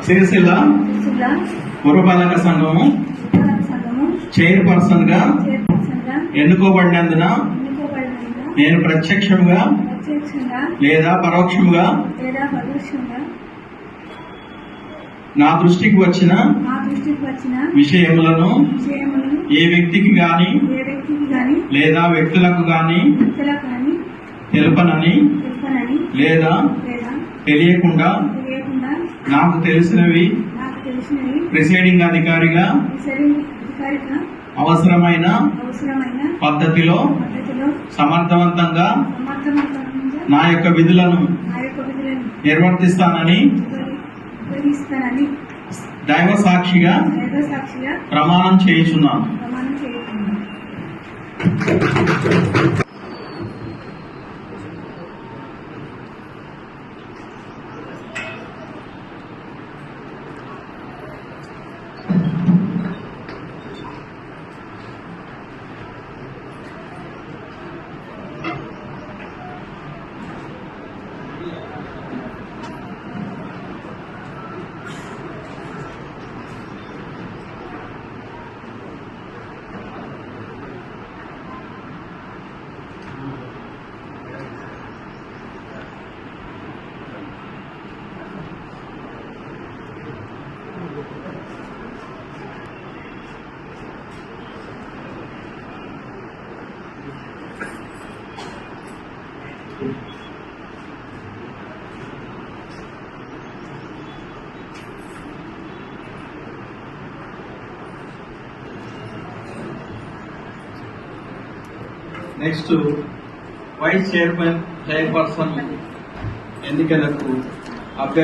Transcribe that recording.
సిరిసిల్ల పురపాలక సంఘము చైర్పర్సన్ గా ఎన్నుకోబడినందున నేను ప్రత్యక్షంగా లేదా పరోక్షంగా నా దృష్టికి వచ్చిన విషయములను ఏ వ్యక్తికి గాని లేదా వ్యక్తులకు గాని తెలుపనని లేదా తెలియకుండా నాకు తెలిసినవి ప్రిసైడింగ్ అధికారిగా అవసరమైన పద్ధతిలో సమర్థవంతంగా నా యొక్క విధులను నిర్వర్తిస్తానని దైవ సాక్షిగా ప్రమాణం చేయుచున్నాను. నెక్స్ట్ వైస్ చైర్పర్సన్ ఎన్నికలకు అభ్యర్థి